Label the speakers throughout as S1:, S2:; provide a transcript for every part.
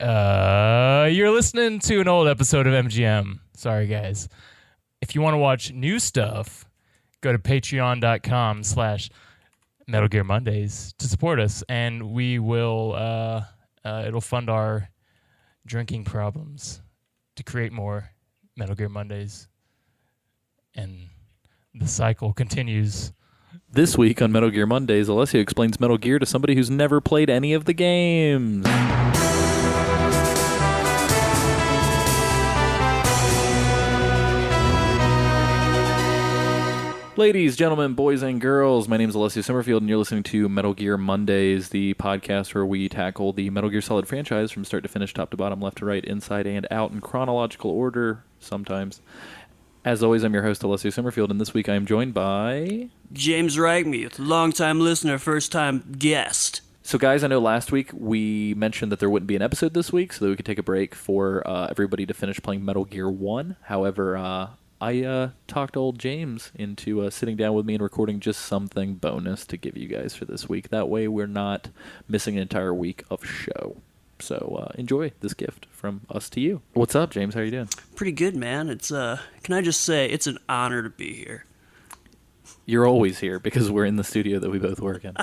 S1: You're listening to an old episode of MGM. Sorry, guys. If you want to watch new stuff, go to patreon.com/Metal Gear Mondays to support us, and we will, it'll fund our drinking problems to create more Metal Gear Mondays. And the cycle continues.
S2: This week on Metal Gear Mondays, Alessio explains Metal Gear to somebody who's never played any of the games. Ladies, gentlemen, boys, and girls, my name is Alessio Summerfield, and you're listening to Metal Gear Mondays, the podcast where we tackle the Metal Gear Solid franchise from start to finish, top to bottom, left to right, inside and out, in chronological order, sometimes. As always, I'm your host, Alessio Summerfield, and this week I am joined by...
S3: James Reichmuth, long-time listener, first-time guest.
S2: So, guys, I know last week we mentioned that there wouldn't be an episode this week so that we could take a break for everybody to finish playing Metal Gear 1. However, I talked old James into sitting down with me and recording just something bonus to give you guys for this week. That way we're not missing an entire week of show. So enjoy this gift from us to you. What's up, James? How are you doing?
S3: Pretty good, man. It's can I just say, it's an honor to be here.
S2: You're always here because we're in the studio that we both work in.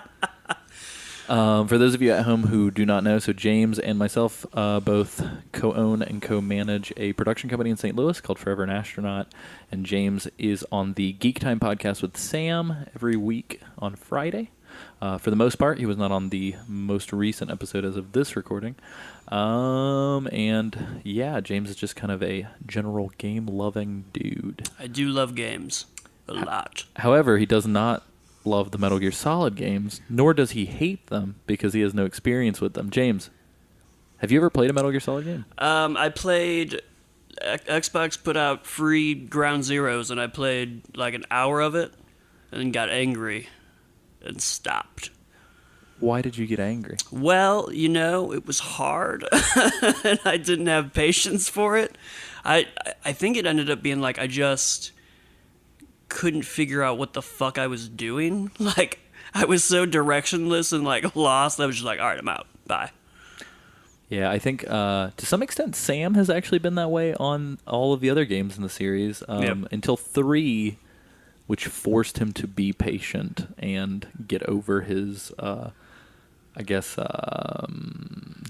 S2: For those of you at home who do not know, so James and myself both co-own and co-manage a production company in St. Louis called Forever an Astronaut, and James is on the Geek Time podcast with Sam every week on Friday. For the most part, he was not on the most recent episode as of this recording. And yeah, James is just kind of a general game-loving dude.
S3: I do love games a lot.
S2: However, he does not love the Metal Gear Solid games, nor does he hate them because he has no experience with them. James, have you ever played a Metal Gear Solid game?
S3: I played... Xbox put out free Ground Zeroes, and I played like an hour of it, and then got angry and stopped.
S2: Why did you get angry?
S3: Well, you know, it was hard, and I didn't have patience for it. I think it ended up being like I just couldn't figure out what the fuck I was doing. Like, I was so directionless and like lost. I was just like, all right, I'm out. Bye.
S2: Yeah, I think to some extent Sam has actually been that way on all of the other games in the series until 3, which forced him to be patient and get over his,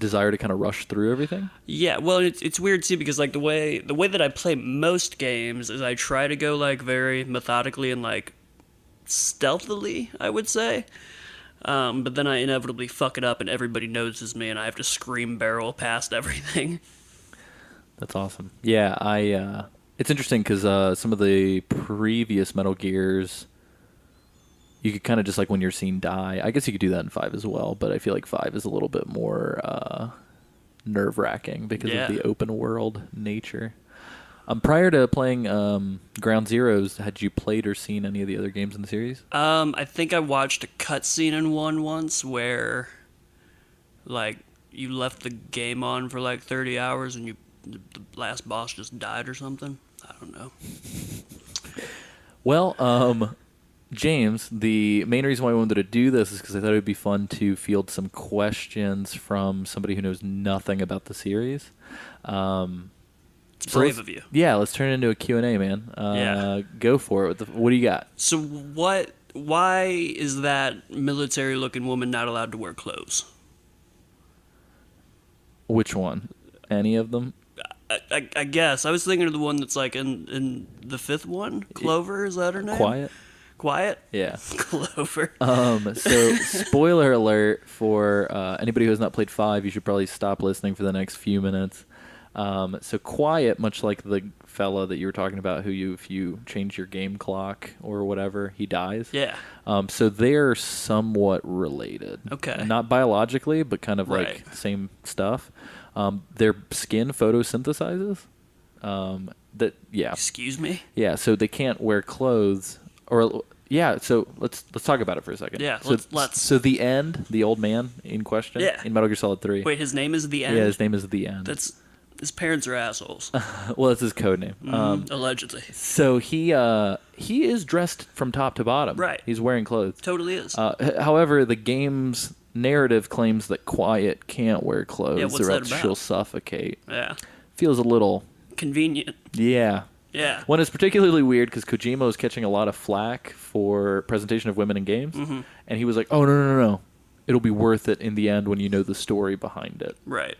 S2: desire to kind of rush through everything.
S3: Yeah, well, it's weird too because like the way that I play most games is I try to go like very methodically and like stealthily, I would say. But then I inevitably fuck it up and everybody notices me and I have to scream barrel past everything.
S2: That's awesome. Yeah, it's interesting because some of the previous Metal Gears, you could kind of just like when you're seen die. I guess you could do that in 5 as well, but I feel like 5 is a little bit more nerve-wracking because of the open world nature. Prior to playing Ground Zeroes, had you played or seen any of the other games in the series?
S3: I think I watched a cutscene in one once where, like, you left the game on for like 30 hours and the last boss just died or something. I don't know.
S2: Well, James, the main reason why I wanted to do this is because I thought it would be fun to field some questions from somebody who knows nothing about the series.
S3: It's brave of you.
S2: Yeah, let's turn it into a Q&A, man. Go for it. What do you got?
S3: So why is that military-looking woman not allowed to wear clothes?
S2: Which one? Any of them?
S3: I guess. I was thinking of the one that's like in the 5th one. Clover, is that her name? Quiet? Yeah. Clover.
S2: So, spoiler alert for anybody who has not played 5, you should probably stop listening for the next few minutes. So Quiet, much like the fella that you were talking about who if you change your game clock or whatever, he dies.
S3: Yeah.
S2: So they're somewhat related.
S3: Okay.
S2: Not biologically, but kind of like same stuff. Their skin photosynthesizes.
S3: Excuse me?
S2: Yeah, so they can't wear clothes so let's talk about it for a second.
S3: Yeah,
S2: so,
S3: let's.
S2: So the End, the old man in question in Metal Gear Solid 3.
S3: Wait, his name is the End?
S2: Yeah, his name is the End.
S3: His parents are assholes.
S2: Well, that's his code name.
S3: Allegedly.
S2: So he is dressed from top to bottom.
S3: Right.
S2: He's wearing clothes.
S3: Totally is.
S2: However, the games narrative claims that Quiet can't wear clothes
S3: Yeah, what's
S2: or
S3: that
S2: else
S3: about?
S2: she'll suffocate.
S3: Yeah.
S2: Feels a little...
S3: Convenient.
S2: Yeah.
S3: Yeah.
S2: One is particularly weird because Kojima was catching a lot of flack for presentation of women in games.
S3: Mm-hmm.
S2: And he was like, oh, no. It'll be worth it in the end when you know the story behind it.
S3: Right.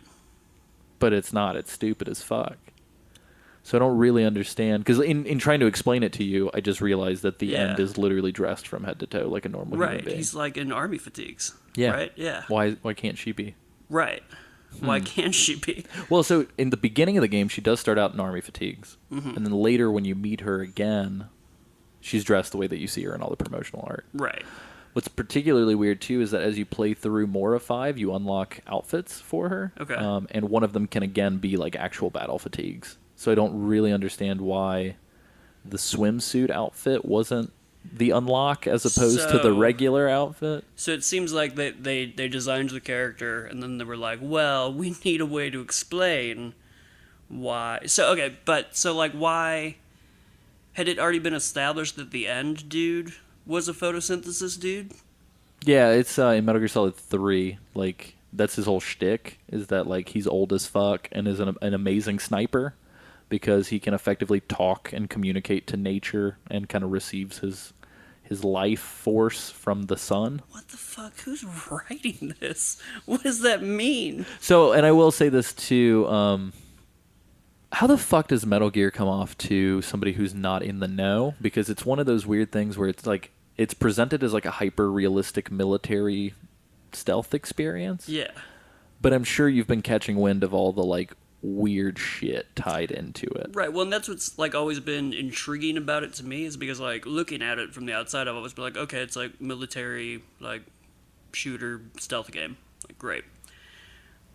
S2: But it's not. It's stupid as fuck. So I don't really understand. Because in trying to explain it to you, I just realized that the end is literally dressed from head to toe like a normal human
S3: Right.
S2: being.
S3: He's like in army fatigues.
S2: Yeah.
S3: Right? Yeah.
S2: Why can't she be?
S3: Right. Why can't she be?
S2: Well, so in the beginning of the game, she does start out in army fatigues.
S3: Mm-hmm.
S2: And then later when you meet her again, she's dressed the way that you see her in all the promotional art.
S3: Right.
S2: What's particularly weird, too, is that as you play through more of 5, you unlock outfits for her.
S3: Okay.
S2: And one of them can, again, be, like, actual battle fatigues. So I don't really understand why the swimsuit outfit wasn't the unlock as opposed to the
S3: So-
S2: regular outfit.
S3: So it seems like they designed the character and then they were like, well, we need a way to explain why. So, okay, but so, like, why had it already been established that the end dude was a photosynthesis dude?
S2: Yeah, it's in Metal Gear Solid 3. Like, that's his whole shtick, is that, like, he's old as fuck and is an amazing sniper because he can effectively talk and communicate to nature and kind of receives his life force from the sun.
S3: What the fuck? Who's writing this? What does that mean?
S2: So, and I will say this too, how the fuck does Metal Gear come off to somebody who's not in the know? Because it's one of those weird things where it's like, it's presented as like a hyper-realistic military stealth experience.
S3: Yeah.
S2: But I'm sure you've been catching wind of all the like weird shit tied into it.
S3: Right, well, and that's what's like always been intriguing about it to me is because like looking at it from the outside, I've always been like, okay, it's like military, like shooter stealth game, like great.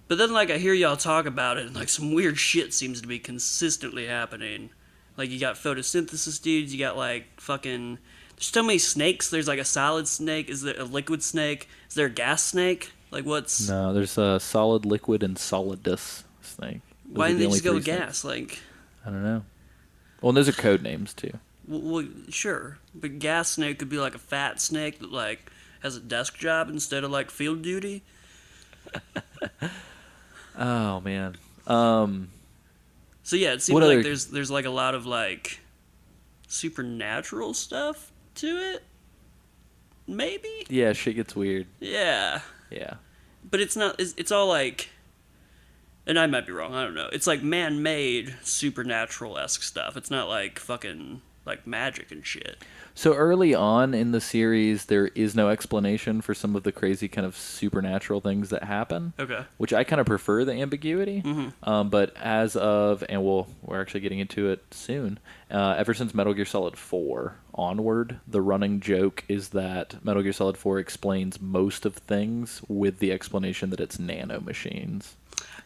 S3: But then like I hear y'all talk about it, and like some weird shit seems to be consistently happening. Like you got photosynthesis dudes, you got like fucking. There's so many snakes. There's like a solid snake. Is there a liquid snake? Is there a gas snake? Like what's?
S2: No, there's a solid, liquid, and solidus snake. Those
S3: Why
S2: are
S3: didn't
S2: the
S3: they
S2: only
S3: just go
S2: three
S3: with
S2: snakes.
S3: gas? Like.
S2: I don't know. Well, and those are code names too.
S3: Well, sure, but gas snake could be like a fat snake that like has a desk job instead of like field duty.
S2: Oh man.
S3: So yeah, it seems
S2: What
S3: like
S2: other-
S3: there's like a lot of like supernatural stuff to it. Maybe.
S2: Yeah, shit gets weird.
S3: Yeah,
S2: Yeah.
S3: but it's not. It's all like, and I might be wrong. I don't know. It's like man-made supernatural-esque stuff. It's not like fucking like magic and shit.
S2: So early on in the series, there is no explanation for some of the crazy kind of supernatural things that happen.
S3: Okay.
S2: Which I kind of prefer the ambiguity.
S3: Mm-hmm.
S2: But as of, and we're actually getting into it soon, ever since Metal Gear Solid 4 onward, the running joke is that Metal Gear Solid 4 explains most of things with the explanation that it's nanomachines.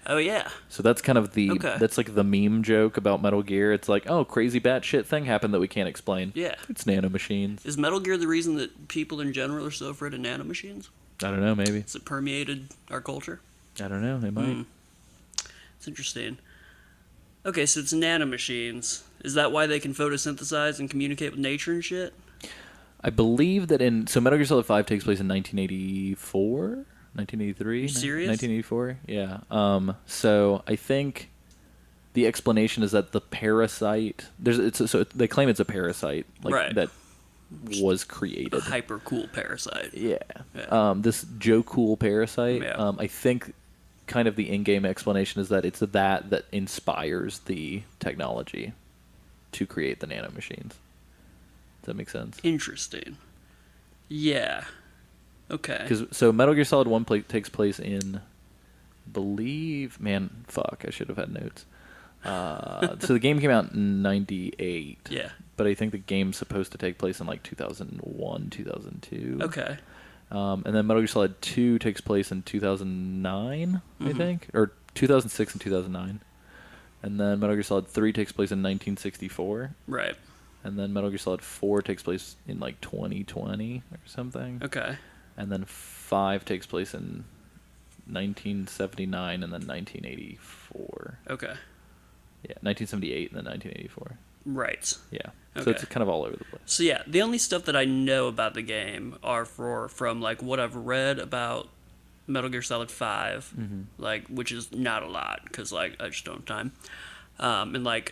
S3: Oh yeah.
S2: So that's kind of
S3: Okay.
S2: that's like the meme joke about Metal Gear. It's like, oh, crazy batshit thing happened that we can't explain.
S3: Yeah.
S2: It's nanomachines.
S3: Is Metal Gear the reason that people in general are so afraid of nanomachines?
S2: I don't know, maybe.
S3: Has it permeated our culture?
S2: I don't know, it might.
S3: It's interesting. Okay, so it's nanomachines. Is that why they can photosynthesize and communicate with nature and shit?
S2: I believe that so Metal Gear Solid 5 takes place in 1984? 1983?
S3: You serious?
S2: 1984? Yeah. So I think the explanation is that the parasite so they claim it's a parasite like
S3: Right.
S2: that was
S3: A
S2: created.
S3: hyper cool parasite.
S2: Yeah.
S3: Yeah.
S2: This Joe Cool parasite.
S3: Yeah.
S2: I think kind of the in-game explanation is that it's that inspires the technology to create the nanomachines. Does that make sense?
S3: Interesting. Yeah. Okay.
S2: So Metal Gear Solid 1 takes place in, I should have had notes. So the game came out in 98.
S3: Yeah.
S2: But I think the game's supposed to take place in like 2001, 2002.
S3: Okay.
S2: And then Metal Gear Solid 2 takes place in 2009, I
S3: Mhm.
S2: think, or 2006 and 2009. And then Metal Gear Solid 3 takes place in 1964.
S3: Right.
S2: And then Metal Gear Solid 4 takes place in like 2020 or something.
S3: Okay.
S2: And then 5 takes place in 1979 and then 1984.
S3: Okay.
S2: Yeah, 1978 and then 1984.
S3: Right.
S2: Yeah. So
S3: Okay.
S2: it's kind of all over the place.
S3: So yeah, the only stuff that I know about the game are from like what I've read about Metal Gear Solid 5, like, which is not a lot because like I just don't have time. And like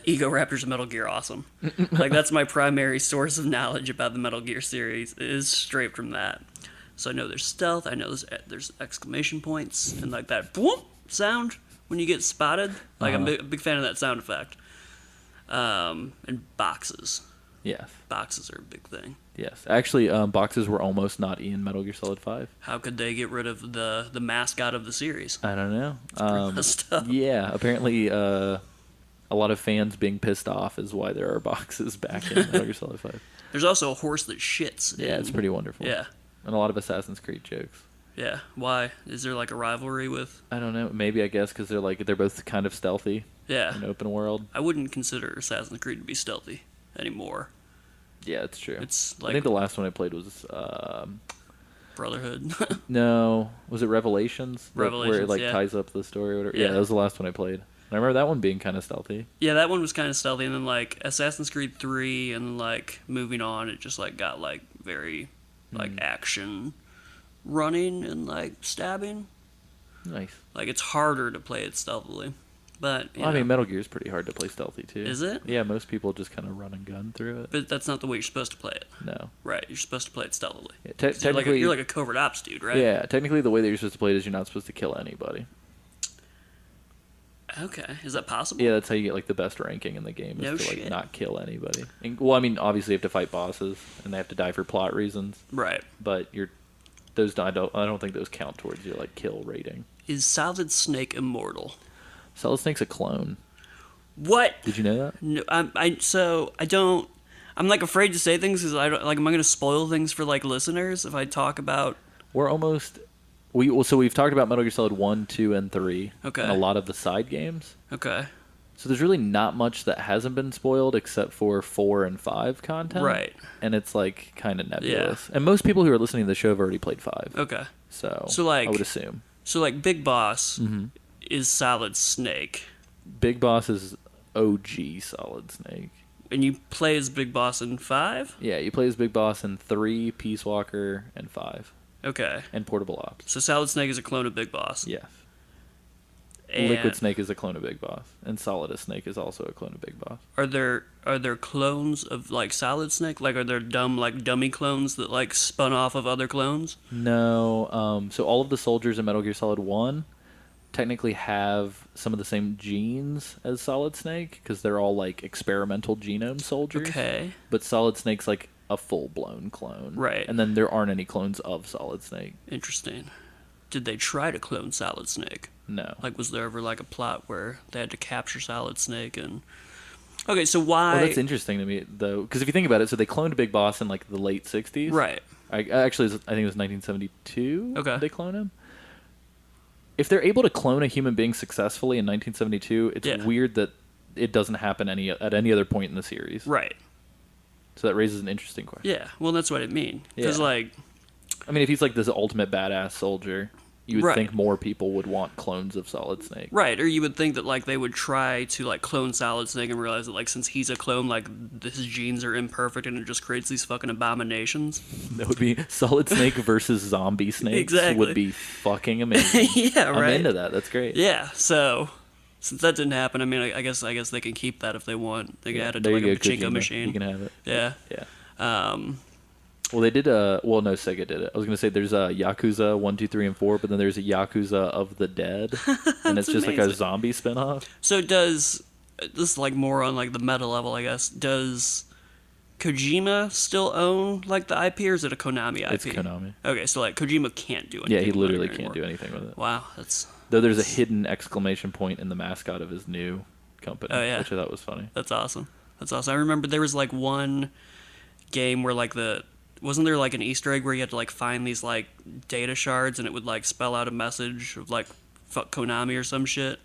S3: Ego Raptor's Metal Gear Awesome. Like that's my primary source of knowledge about the Metal Gear series is straight from that. So I know there's stealth, I know there's exclamation points, and like that boom sound when you get spotted. Like I'm a big fan of that sound effect. And boxes.
S2: Yes.
S3: Boxes are a big thing.
S2: Yes. Actually, boxes were almost not in Metal Gear Solid 5.
S3: How could they get rid of the mascot of the series?
S2: I don't know.
S3: Pretty messed up.
S2: Yeah, apparently a lot of fans being pissed off is why there are boxes back in Metal Gear Solid 5.
S3: There's also a horse that shits.
S2: Yeah, it's pretty wonderful.
S3: Yeah.
S2: And a lot of Assassin's Creed jokes.
S3: Yeah. Why? Is there like a rivalry with?
S2: I don't know. Maybe, I guess, because they're both kind of stealthy
S3: Yeah.
S2: in open world.
S3: I wouldn't consider Assassin's Creed to be stealthy anymore.
S2: Yeah, it's true.
S3: It's
S2: I
S3: like
S2: think the last one I played was
S3: Brotherhood.
S2: no, was it Revelations? Where
S3: Revelations,
S2: it like
S3: yeah.
S2: ties up the story or whatever.
S3: Yeah.
S2: Yeah, that was the last one I played. I remember that one being kind of stealthy.
S3: Yeah, that one was kind of stealthy, and then like Assassin's Creed 3, and then like moving on, it just like got like very like action, running and like stabbing.
S2: Nice.
S3: Like it's harder to play it stealthily, but you
S2: Well, I
S3: know.
S2: mean, Metal Gear is pretty hard to play stealthy too.
S3: Is it?
S2: Yeah, most people just kind of run and gun through it.
S3: But that's not the way you're supposed to play it.
S2: No.
S3: Right, you're supposed to play it stealthily.
S2: Yeah,
S3: You're
S2: technically,
S3: you're like a covert ops dude, right?
S2: yeah, technically the way that you're supposed to play it is you're not supposed to kill anybody.
S3: Okay, is that possible?
S2: Yeah, that's how you get like the best ranking in the game is
S3: No
S2: to like
S3: shit.
S2: not kill anybody. And, well, I mean, obviously you have to fight bosses and they have to die for plot reasons,
S3: Right.
S2: but I don't think those count towards your like kill rating.
S3: Is Solid Snake immortal?
S2: Solid Snake's a clone.
S3: What?
S2: Did you know that?
S3: No, I don't. I'm like afraid to say things because I don't like. Am I going to spoil things for like listeners if I talk about?
S2: We're almost we've talked about Metal Gear Solid 1, 2, and 3
S3: Okay.
S2: and a lot of the side games.
S3: Okay.
S2: So there's really not much that hasn't been spoiled except for 4 and 5 content.
S3: Right.
S2: And it's like kind of nebulous. And most people who are listening to the show have already played 5.
S3: Okay.
S2: So
S3: like-
S2: I would assume.
S3: So like Big Boss
S2: Mm-hmm.
S3: is Solid Snake,
S2: Big Boss is OG Solid Snake.
S3: and you play as Big Boss in 5.
S2: Yeah, you play as Big Boss in 3, Peace Walker, and 5.
S3: Okay.
S2: And Portable Ops.
S3: So Solid Snake is a clone of Big Boss.
S2: Yes.
S3: And
S2: Liquid Snake is a clone of Big Boss. And Solidus Snake is also a clone of Big Boss.
S3: Are there clones of like Solid Snake? Like are there dummy clones that like spun off of other clones?
S2: No, so all of the soldiers in Metal Gear Solid 1 technically have some of the same genes as Solid Snake because they're all like experimental genome soldiers.
S3: Okay.
S2: But Solid Snake's like a full-blown clone.
S3: Right.
S2: And then there aren't any clones of Solid Snake.
S3: Interesting. Did they try to clone Solid Snake?
S2: No.
S3: Like, was there ever like a plot where they had to capture Solid Snake and? Okay, so why?
S2: Well, that's interesting to me though, because if you think about it, so they cloned Big Boss in like the late '60s.
S3: Right.
S2: I think it was 1972.
S3: Okay.
S2: They clone him. If they're able to clone a human being successfully in 1972, it's
S3: Yeah.
S2: weird that it doesn't happen at any other point in the series.
S3: Right.
S2: So that raises an interesting question.
S3: Yeah. Well, that's what I mean. Because
S2: Yeah.
S3: like,
S2: I mean, if he's like this ultimate badass soldier, you would
S3: Right.
S2: think more people would want clones of Solid Snake.
S3: right, or you would think that like they would try to like clone Solid Snake and realize that like since he's a clone, like his genes are imperfect and it just creates these fucking abominations.
S2: That would be Solid Snake versus Zombie Snake.
S3: Exactly.
S2: Would be fucking amazing.
S3: Yeah. Right.
S2: I'm into that. That's great.
S3: Yeah. So. Since that didn't happen, I mean, I guess they can keep that if they want. They can add it to
S2: There
S3: like
S2: you
S3: a
S2: go,
S3: pachinko
S2: Kojima.
S3: machine.
S2: You can have it.
S3: Yeah.
S2: Yeah.
S3: Um,
S2: Well, they did. Well, no, Sega did it. I was gonna say there's a Yakuza 1, 2, 3, and 4, but then there's a Yakuza of the Dead, and it's just like a
S3: amazing.
S2: zombie spinoff.
S3: so does this is like more on like the meta level, I guess? Does Kojima still own like the IP, or is it a Konami IP?
S2: It's Konami.
S3: Okay, so like Kojima can't do anything.
S2: Yeah, he
S3: with it
S2: literally
S3: anymore.
S2: can't do anything with it.
S3: Wow, that's
S2: Though there's a hidden exclamation point in the mascot of his new company,
S3: Oh, yeah.
S2: which I thought was funny.
S3: that's awesome. That's awesome. I remember there was like one game where like wasn't there like an Easter egg where you had to like find these like data shards and it would like spell out a message of like fuck Konami or some shit.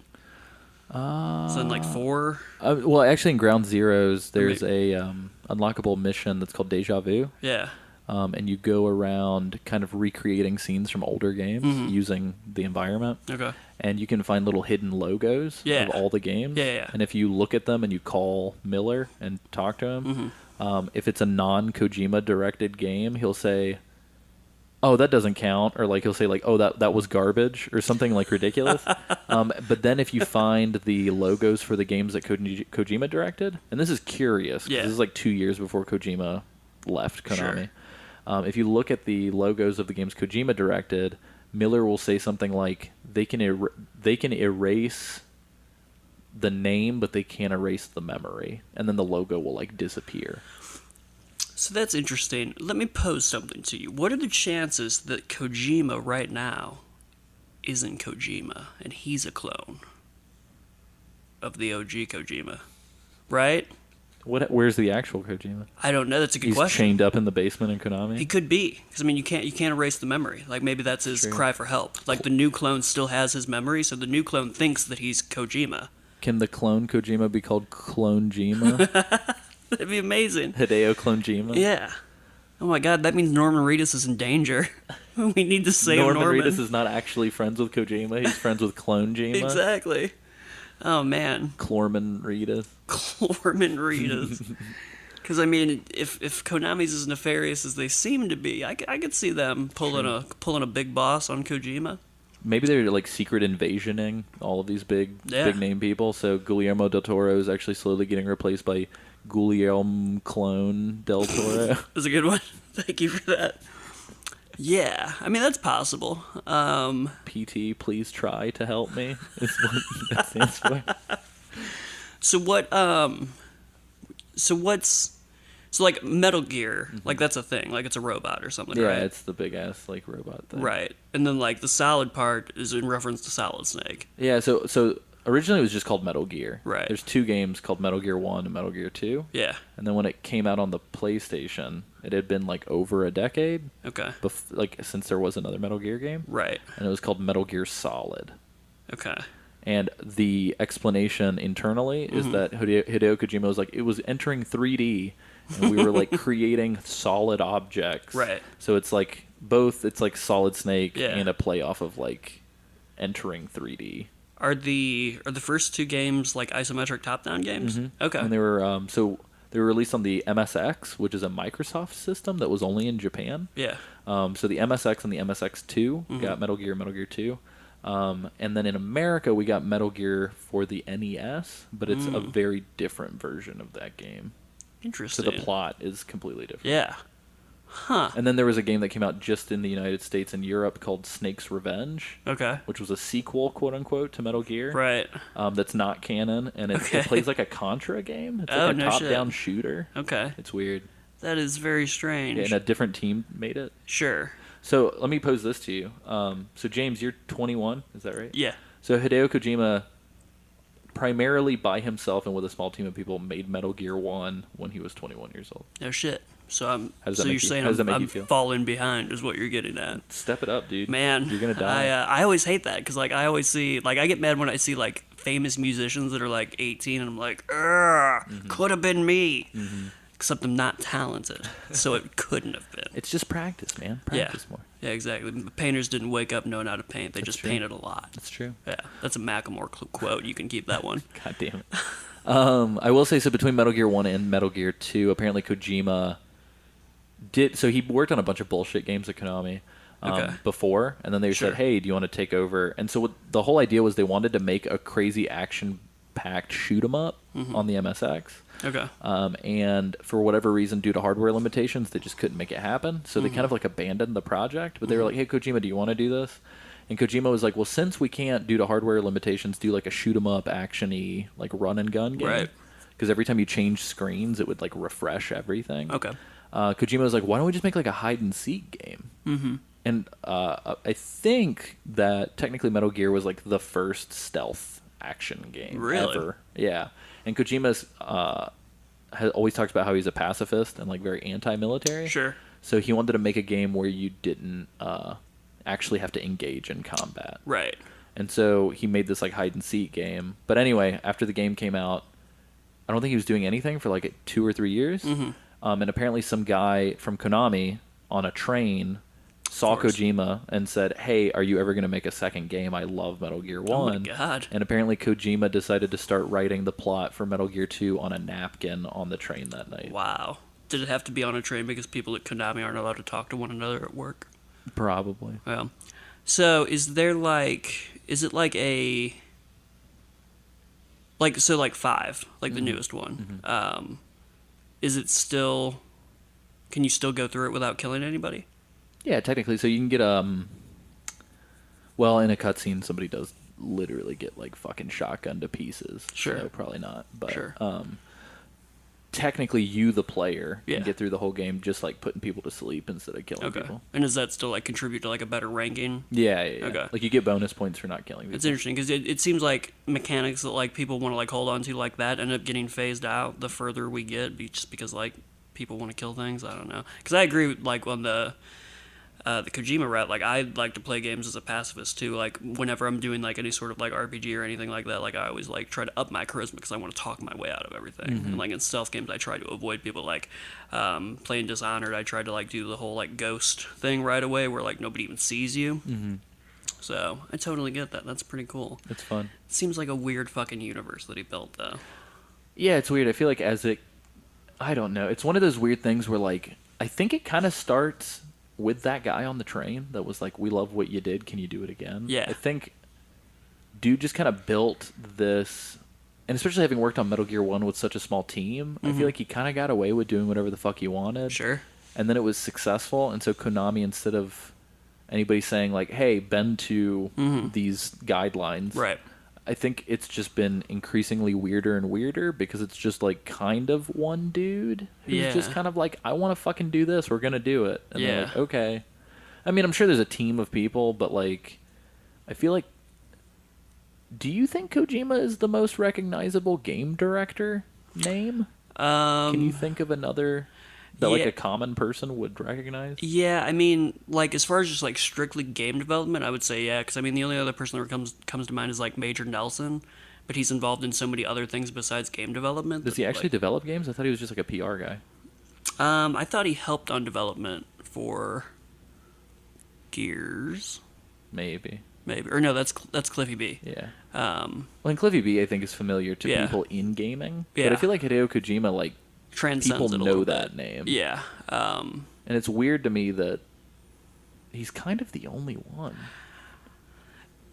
S3: So in like 4.
S2: Well, actually, in Ground Zeroes, there's a unlockable mission that's called Deja Vu.
S3: Yeah.
S2: And you go around kind of recreating scenes from older games using the environment.
S3: Okay.
S2: And you can find little hidden logos
S3: Yeah.
S2: of all the games.
S3: Yeah.
S2: And if you look at them and you call Miller and talk to him, if it's a non-Kojima directed game, he'll say, oh, that doesn't count, or like he'll say like, oh, that was garbage, or something like ridiculous. But then if you find the logos for the games that Kojima directed, and this is curious, 'cause
S3: Yeah.
S2: this is like 2 years before Kojima left Konami. If you look at the logos of the games Kojima directed, Miller will say something like, they can erase the name, but they can't erase the memory, and then the logo will like disappear.
S3: So that's interesting. Let me pose something to you. What are the chances that Kojima right now isn't Kojima and he's a clone of the OG Kojima? Right?
S2: Where's the actual Kojima?
S3: I don't know. That's a good
S2: He's
S3: question.
S2: chained up in the basement in Konami.
S3: He could be, because I mean, you can't erase the memory. Like maybe that's his
S2: True.
S3: cry for help. Like the new clone still has his memory, so the new clone thinks that he's Kojima.
S2: Can the clone Kojima be called Clone Jima?
S3: That'd be amazing.
S2: Hideo Clone Jima?
S3: Yeah. Oh my God, that means Norman Reedus is in danger. We need to save
S2: Norman
S3: Norman.
S2: Reedus is not actually friends with Kojima. He's friends with Clone Jima.
S3: Exactly. Oh man,
S2: Clorman Reedus.
S3: Norman Reedus. Because I mean, if Konami's as nefarious as they seem to be, I could see them pulling a big boss on Kojima.
S2: Maybe they're like secret invasioning all of these big
S3: Yeah.
S2: name people. So Guillermo del Toro is actually slowly getting replaced by Guillermo Clone del Toro.
S3: That's a good one. Thank you for that. Yeah, I mean that's possible.
S2: PT, please try to help me. Is what that stands for.
S3: So like Metal Gear, like that's a thing, like it's a robot or something,
S2: Yeah,
S3: right?
S2: it's the big ass like robot thing.
S3: Right, and then like the Solid part is in reference to Solid Snake.
S2: Yeah, so originally it was just called Metal Gear.
S3: Right.
S2: There's 2 games called Metal Gear 1 and Metal Gear 2.
S3: Yeah.
S2: And then when it came out on the PlayStation, it had been like over a decade,
S3: Okay.
S2: like since there was another Metal Gear game,
S3: Right.
S2: and it was called Metal Gear Solid.
S3: Okay.
S2: And the explanation internally is that Hideo Kojima was like, it was entering 3D, and we were like creating solid objects.
S3: Right.
S2: So it's like both. It's like Solid Snake
S3: Yeah.
S2: and a play off of like entering 3D.
S3: Are the first 2 games like isometric top-down games? Okay.
S2: And they were they were released on the MSX, which is a Microsoft system that was only in Japan.
S3: Yeah.
S2: So the MSX and the MSX2 got Metal Gear 2. And then in America, we got Metal Gear for the NES, but it's a very different version of that game. So
S3: Interesting.
S2: the plot is completely different.
S3: Yeah. Huh.
S2: And then there was a game that came out just in the United States and Europe called Snake's Revenge,
S3: Okay.
S2: which was a sequel, quote unquote, to Metal Gear.
S3: Right.
S2: That's not canon, and it
S3: Okay.
S2: plays like a Contra game. It's
S3: Oh,
S2: like a
S3: no shit.
S2: top-down shooter.
S3: Okay.
S2: It's weird.
S3: That is very strange.
S2: Yeah, and a different team made it.
S3: Sure.
S2: So let me pose this to you. So James, you're 21, is that right?
S3: Yeah.
S2: So Hideo Kojima, primarily by himself and with a small team of people, made Metal Gear 1 when he was 21 years old.
S3: No shit. So
S2: How does that
S3: so
S2: make
S3: you're
S2: you-
S3: saying
S2: how does that make
S3: I'm
S2: you feel?
S3: falling behind is what you're getting at.
S2: Step it up, dude.
S3: Man,
S2: You're gonna die.
S3: I always hate that because like I always see like I get mad when I see like famous musicians that are like 18 and I'm like, could have been me. Except I'm not talented, so it couldn't have been.
S2: It's just practice, man. Practice more.
S3: Yeah, exactly. Painters didn't wake up knowing how to paint; they just
S2: true.
S3: painted a lot.
S2: That's true.
S3: Yeah, that's a Macklemore quote. You can keep that one.
S2: God damn it. I will say, so between Metal Gear 1 and Metal Gear 2, apparently Kojima so he worked on a bunch of bullshit games at Konami before, and then they
S3: Sure.
S2: said, hey, do you want to take over? And so the whole idea was they wanted to make a crazy action-packed shoot-'em-up on the MSX.
S3: Okay.
S2: And for whatever reason, due to hardware limitations, they just couldn't make it happen. So they kind of like abandoned the project. But they were like, hey, Kojima, do you want to do this? And Kojima was like, well, since we can't, due to hardware limitations, do like a shoot-'em-up, action-y, like run-and-gun game.
S3: Right.
S2: Because every time you change screens, it would like refresh everything.
S3: Okay.
S2: Kojima was like, why don't we just make like a hide-and-seek game? Mm-hmm. And I think that technically Metal Gear was like the first stealth action game
S3: Really?
S2: ever. Yeah. And Kojima's has always talks about how he's a pacifist and like very anti-military.
S3: Sure.
S2: So he wanted to make a game where you didn't actually have to engage in combat.
S3: Right.
S2: And so he made this like hide and seek game. But anyway, after the game came out, I don't think he was doing anything for like 2 or 3 years. And apparently some guy from Konami on a train saw
S3: course.
S2: Kojima and said, hey, are you ever going to make a second game? I love Metal Gear 1.
S3: Oh my God.
S2: And apparently Kojima decided to start writing the plot for Metal Gear 2 on a napkin on the train that night.
S3: Wow. Did it have to be on a train because people at Konami aren't allowed to talk to one another at work?
S2: Probably.
S3: Well, so is it like a like 5, like the newest one? Is it still? Can you still go through it without killing anybody?
S2: Yeah, technically. So you can get well, in a cutscene, somebody does literally get like fucking shotgun to pieces.
S3: Sure.
S2: So probably not. But
S3: Sure.
S2: technically, you the player
S3: Yeah.
S2: can get through the whole game just like putting people to sleep instead of killing
S3: Okay.
S2: people.
S3: And does that still like contribute to like a better ranking?
S2: Yeah.
S3: Okay.
S2: Like you get bonus points for not killing people.
S3: It's interesting because it seems like mechanics that like people want to like hold on to like that end up getting phased out the further we get, just because like people want to kill things. I don't know. Because I agree with like on the Kojima route. Like I like to play games as a pacifist too. Like whenever I'm doing like any sort of like RPG or anything like that, like I always like try to up my charisma because I want to talk my way out of everything. And like in stealth games, I try to avoid people. Like playing Dishonored, I tried to like do the whole like ghost thing right away, where like nobody even sees you. So I totally get that. That's pretty cool.
S2: It's fun.
S3: Seems like a weird fucking universe that he built, though.
S2: Yeah, it's weird. I feel like I don't know. It's one of those weird things where like I think it kind of starts with that guy on the train that was like, "We love what you did. Can you do it again?"
S3: Yeah.
S2: I think dude just kind of built this, and especially having worked on Metal Gear 1 with such a small team, I feel like he kind of got away with doing whatever the fuck he wanted.
S3: Sure.
S2: And then it was successful, and so Konami, instead of anybody saying like, "Hey, bend to these guidelines,"
S3: Right.
S2: I think it's just been increasingly weirder and weirder because it's just like kind of one dude who's just kind of like, I want to fucking do this. We're going to do it. And they're like, okay. I mean, I'm sure there's a team of people, but like, I feel like, do you think Kojima is the most recognizable game director name? Can you think of another that like a common person would recognize?
S3: Yeah, I mean, like as far as just like strictly game development, I would say yeah, because I mean the only other person that comes to mind is like Major Nelson, but he's involved in so many other things besides game development.
S2: Does he actually develop games? I thought he was just like a PR guy.
S3: I thought he helped on development for Gears,
S2: Maybe.
S3: or no, that's Cliffy B.
S2: Yeah.
S3: Um,
S2: Well, and Cliffy B, I think, is familiar to people in gaming.
S3: Yeah.
S2: But I feel like Hideo Kojima, like,
S3: transcends
S2: people
S3: it a
S2: know
S3: little
S2: that
S3: bit.
S2: name.
S3: Yeah.
S2: And it's weird to me that he's kind of the only one.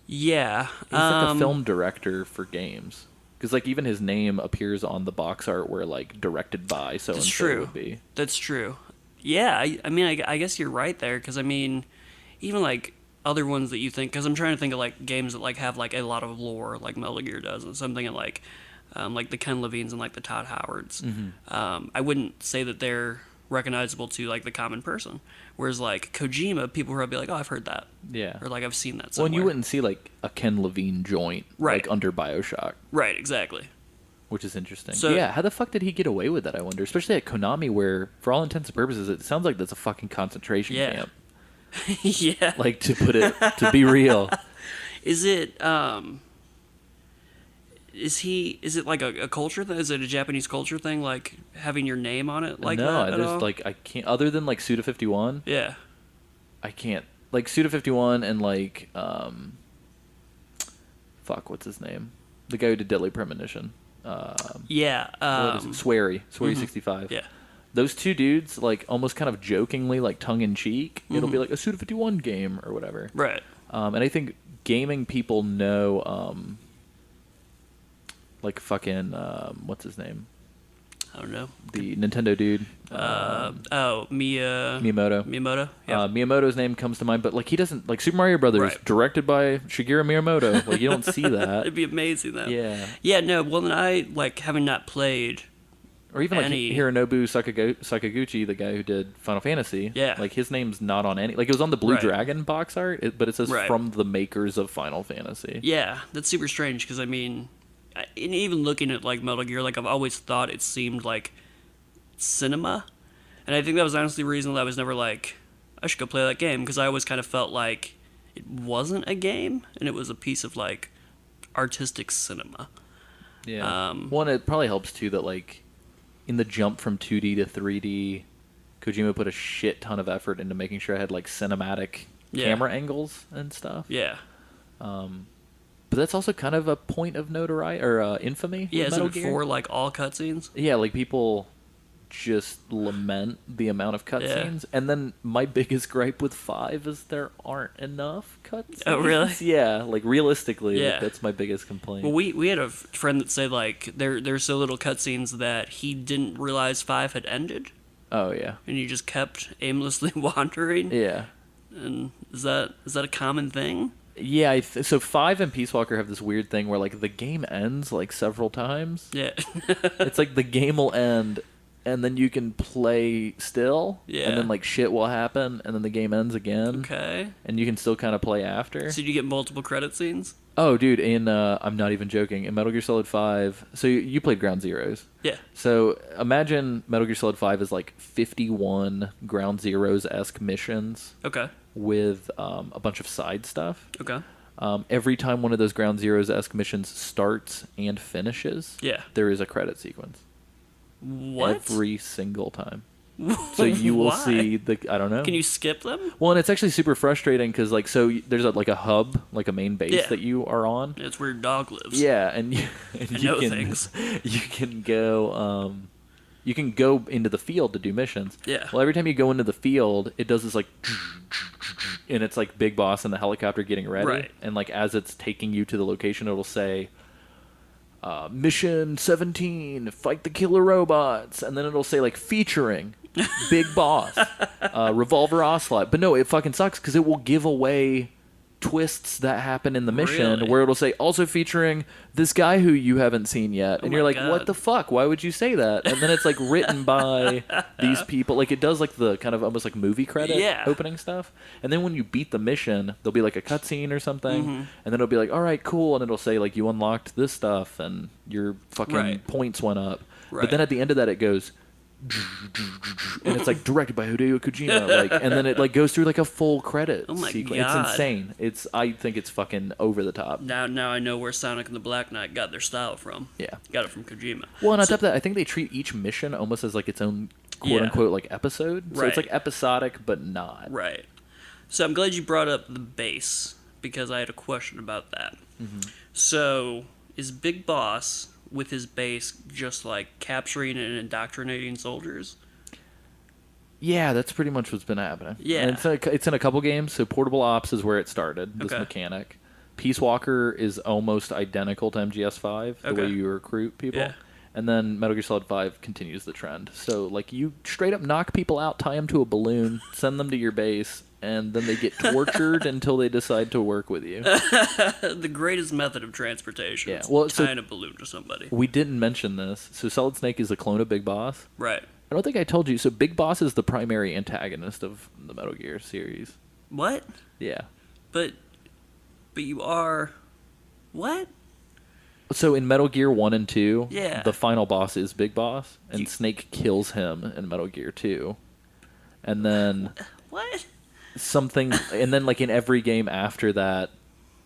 S3: Yeah.
S2: He's like a film director for games. Because, like, even his name appears on the box art where, like, directed by so-and-so would be.
S3: That's true. Yeah, I mean, I guess you're right there, because, I mean, even, like, other ones that you think, because I'm trying to think of, like, games that, like, have, like, a lot of lore, like Metal Gear does, and something like the Ken Levines and, like, the Todd Howards. I wouldn't say that they're recognizable to, like, the common person. Whereas, like, Kojima, people would be like, oh, I've heard that.
S2: Yeah.
S3: Or, like, I've seen that
S2: Well,
S3: somewhere.
S2: and you wouldn't see, like, a Ken Levine joint,
S3: Right.
S2: like, under Bioshock.
S3: Right, exactly.
S2: Which is interesting.
S3: So-
S2: yeah, how the fuck did he get away with that, I wonder? Especially at Konami, where, for all intents and purposes, it sounds like that's a fucking concentration camp.
S3: Yeah.
S2: Like, to put it, to be real.
S3: Is it, is it like a culture thing? Is it a Japanese culture thing, like having your name on it like
S2: no,
S3: that at
S2: there's,
S3: all?
S2: like, I can't, other than, like, Suda51,
S3: Yeah.
S2: I can't. Like, Suda51 and, like, fuck, what's his name? The guy who did Deadly Premonition.
S3: Yeah.
S2: What is it? Swery. Swery65.
S3: Yeah.
S2: Those two dudes, like, almost kind of jokingly, like, tongue-in-cheek, it'll be like a Suda51 game or whatever.
S3: Right.
S2: And I think gaming people know, like, fucking, what's his name?
S3: I don't know.
S2: The Nintendo dude.
S3: Miyamoto.
S2: Miyamoto.
S3: Yeah.
S2: Miyamoto's name comes to mind, but, like, he doesn't, like, Super Mario Brothers,
S3: Right.
S2: directed by Shigeru Miyamoto. Like, you don't see that.
S3: It'd be amazing though.
S2: Yeah.
S3: Yeah. No. Well, then I like having not played.
S2: Or even, like,
S3: Any-
S2: Hironobu Sakaguchi, the guy who did Final Fantasy.
S3: Yeah.
S2: Like, his name's not on any... Like, it was on the Blue
S3: Right.
S2: Dragon box art, but it says
S3: Right.
S2: from the makers of Final Fantasy.
S3: Yeah, that's super strange because I mean, and even looking at like Metal Gear, like I've always thought it seemed like cinema, and I think that was honestly the reason that I was never like I should go play that game because I always kind of felt like it wasn't a game and it was a piece of like artistic cinema.
S2: Yeah. One, it probably helps, too, that, like, in the jump from 2D to 3D, Kojima put a shit ton of effort into making sure I had, like, cinematic camera angles and stuff.
S3: Yeah.
S2: But that's also kind of a point of notoriety, or infamy.
S3: Yeah,
S2: with
S3: is
S2: Metal
S3: it
S2: Gear.
S3: for like all cutscenes?
S2: Yeah, like, people just lament the amount of cutscenes. And then my biggest gripe with 5 is there aren't enough cutscenes.
S3: Oh, really?
S2: Yeah, like realistically,
S3: Yeah.
S2: like, that's my biggest complaint.
S3: Well, we had a friend that said like there's so little cutscenes that he didn't realize 5 had ended,
S2: Oh yeah,
S3: and he just kept aimlessly wandering.
S2: yeah.
S3: And is that a common thing?
S2: Yeah, so 5 and Peace Walker have this weird thing where like the game ends like several times.
S3: Yeah.
S2: It's like the game will end and then you can play still.
S3: Yeah.
S2: And then like shit will happen and then the game ends again.
S3: Okay.
S2: And you can still kind of play after.
S3: So did you get multiple credit scenes?
S2: Oh, dude, I'm not even joking. In Metal Gear Solid 5, so you played Ground Zeroes.
S3: Yeah.
S2: So imagine Metal Gear Solid 5 is like 51 Ground Zeroes-esque missions
S3: Okay.
S2: with a bunch of side stuff.
S3: Okay.
S2: Every time one of those Ground Zeroes-esque missions starts and finishes,
S3: Yeah.
S2: there is a credit sequence.
S3: What?
S2: Every single time. So you will
S3: Why?
S2: see I don't know.
S3: Can you skip them?
S2: Well, and it's actually super frustrating because like there's like a hub, like a main base
S3: Yeah.
S2: that you are on.
S3: It's where your dog lives.
S2: Yeah, and you,
S3: I know things.
S2: You can go. You can go into the field to do missions.
S3: Yeah.
S2: Well, every time you go into the field, it does this like, and it's like Big Boss and the helicopter getting ready.
S3: Right.
S2: And like as it's taking you to the location, it'll say, "Mission 17, fight the killer robots," and then it'll say like featuring Big Boss, Revolver Ocelot. But no, it fucking sucks because it will give away twists that happen in the mission
S3: Really?
S2: where it'll say also featuring this guy who you haven't seen yet, and
S3: my
S2: you're like,
S3: God.
S2: what the fuck, why would you say that? And then it's like written by these people, like it does like the kind of almost like movie credit
S3: Yeah.
S2: opening stuff, and then when you beat the mission there'll be like a cutscene or something,
S3: Mm-hmm.
S2: and then it'll be like, all right, cool, and it'll say like you unlocked this stuff and your fucking
S3: Right.
S2: points went up.
S3: Right.
S2: But then at the end of that it goes and it's like directed by Hideo Kojima, like, and then it like goes through like a full credit
S3: Oh my
S2: sequence.
S3: God.
S2: It's insane. I think it's fucking over the top.
S3: Now I know where Sonic and the Black Knight got their style from.
S2: Yeah.
S3: Got it from Kojima.
S2: Well, and on
S3: So-
S2: top of that, I think they treat each mission almost as like its own quote
S3: Yeah.
S2: unquote like episode. So
S3: Right.
S2: it's like episodic, but not.
S3: Right. So I'm glad you brought up the base because I had a question about that.
S2: Mm-hmm.
S3: So is Big Boss with his base just like capturing and indoctrinating soldiers?
S2: Yeah, that's pretty much what's been happening.
S3: Yeah.
S2: And it's in a couple games. So Portable Ops is where it started, this
S3: Okay.
S2: mechanic. Peace Walker is almost identical to MGS5, the way
S3: Okay.
S2: you recruit people.
S3: Yeah.
S2: And then Metal Gear Solid 5 continues the trend. So, like, you straight up knock people out, tie them to a balloon, send them to your base, and then they get tortured until they decide to work with you.
S3: The greatest method of transportation.
S2: Yeah,
S3: is
S2: well, so-
S3: tying a balloon to somebody.
S2: We didn't mention this. So, Solid Snake is a clone of Big Boss.
S3: Right.
S2: I don't think I told you. So, Big Boss is the primary antagonist of the Metal Gear series.
S3: What?
S2: Yeah.
S3: But you are what?
S2: So in Metal Gear 1 and 2,
S3: Yeah.
S2: the final boss is Big Boss, and
S3: You-
S2: Snake kills him in Metal Gear 2. And then
S3: What?
S2: and then like in every game after that,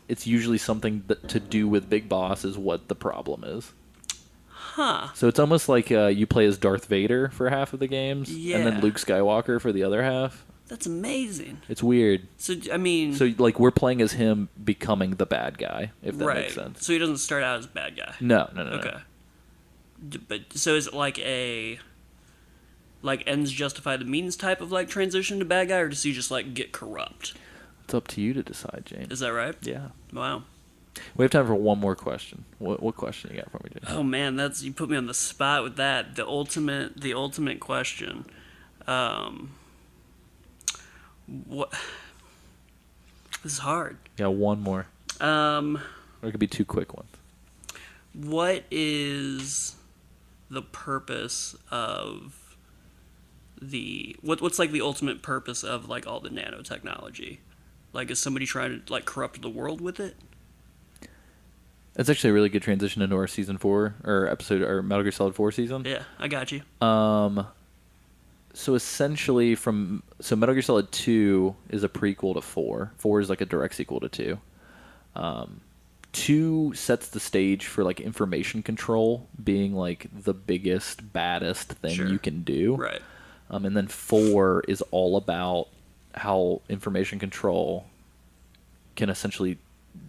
S2: it's usually something to do with Big Boss is what the problem is.
S3: Huh.
S2: So it's almost like you play as Darth Vader for half of the games, and
S3: Yeah.
S2: then Luke Skywalker for the other half.
S3: That's amazing.
S2: It's weird.
S3: So I mean,
S2: So like we're playing as him becoming the bad guy, if that
S3: right.
S2: makes sense.
S3: So he doesn't start out as a bad guy.
S2: No.
S3: Okay. But so is it like ends justify the means type of like transition to bad guy, or does he just like get corrupt?
S2: It's up to you to decide, James.
S3: Is that right?
S2: Yeah.
S3: Wow.
S2: We have time for one more question. What question you got for me, James?
S3: Oh man, you put me on the spot with that. The ultimate question. What? This is hard.
S2: Yeah, one more.
S3: Um,
S2: Or it could be two quick ones.
S3: what is the purpose of what's like the ultimate purpose of like all the nanotechnology? Like, is somebody trying to like corrupt the world with it?
S2: That's actually a really good transition into our season 4 or episode or Metal Gear Solid 4 season.
S3: Yeah, I got you.
S2: So essentially Metal Gear Solid 2 is a prequel to 4. 4 is like a direct sequel to 2. 2 sets the stage for like information control being like the biggest, baddest thing
S3: Sure.
S2: you can do.
S3: Right.
S2: And then 4 is all about how information control can essentially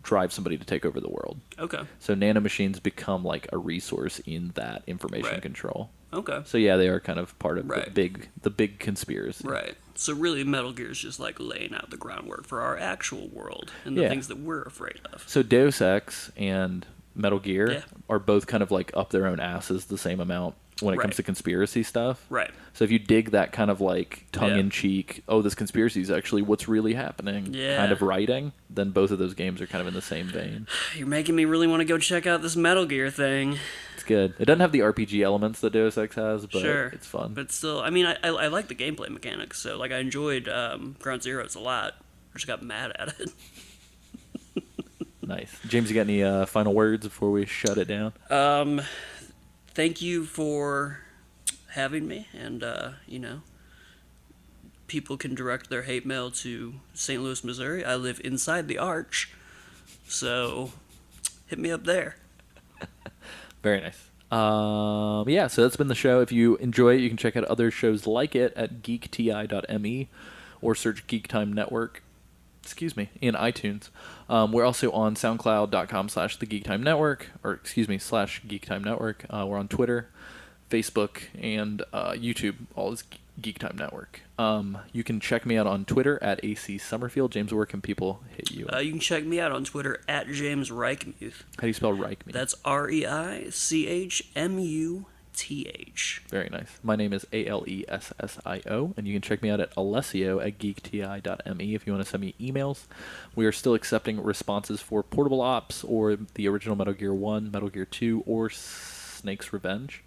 S2: drive somebody to take over the world.
S3: Okay.
S2: So nanomachines become like a resource in that information
S3: Right.
S2: control.
S3: Okay.
S2: So yeah, they are kind of part of
S3: Right.
S2: the big conspiracy.
S3: Right. So really, Metal Gear is just like laying out the groundwork for our actual world and the
S2: Yeah.
S3: things that we're afraid of.
S2: So Deus Ex and Metal Gear
S3: Yeah.
S2: are both kind of like up their own asses the same amount when it comes
S3: Right.
S2: to conspiracy stuff.
S3: Right.
S2: So if you dig that kind of like tongue-in-cheek, oh, this conspiracy is actually what's really happening
S3: Yeah.
S2: kind of writing, then both of those games are kind of in the same vein.
S3: You're making me really want to go check out this Metal Gear thing.
S2: It's good. It doesn't have the RPG elements that Deus Ex has, but
S3: Sure.
S2: it's fun.
S3: But still, I mean, I like the gameplay mechanics. So like, I enjoyed Ground Zeroes a lot. I just got mad at it.
S2: Nice. James, you got any final words before we shut it down?
S3: Thank you for having me, and people can direct their hate mail to St. Louis, Missouri. I live inside the Arch, so hit me up there.
S2: Very nice. Yeah, so that's been the show. If you enjoy it, you can check out other shows like it at geekti.me or search Geek Time Network. In iTunes. We're also on soundcloud.com/the Geek Time Network, or /Geek Time Network. We're on Twitter, Facebook, and YouTube, all is Geek Time Network. You can check me out on Twitter at AC Summerfield. James, where can people hit you?
S3: You can check me out on Twitter at James Reichmuth.
S2: How do you spell Reichmuth?
S3: That's Reichmuth.
S2: Very nice. My name is Alessio, and you can check me out at Alessio at geekti.me if you want to send me emails. We are still accepting responses for Portable Ops or the original Metal Gear 1, Metal Gear 2, or Snake's Revenge.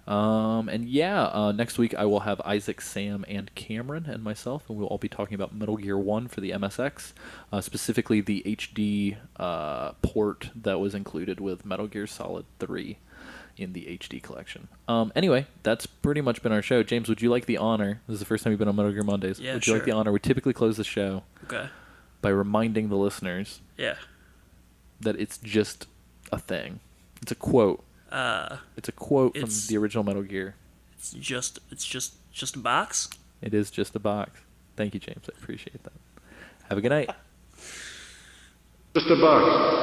S2: Next week I will have Isaac, Sam, and Cameron and myself, and we'll all be talking about Metal Gear 1 for the MSX, specifically the HD port that was included with Metal Gear Solid 3 in the HD collection. Anyway, that's pretty much been our show. James, would you like the honor? This is the first time you've been on Metal Gear Mondays.
S3: Yeah,
S2: would you like the honor? We typically close the show
S3: Okay.
S2: by reminding the listeners
S3: Yeah.
S2: that it's just a thing. It's a quote. It's a quote from
S3: it's-
S2: the original Metal Gear.
S3: It's just a box.
S2: It is just a box. Thank you, James. I appreciate that. Have a good night.
S4: Just a box.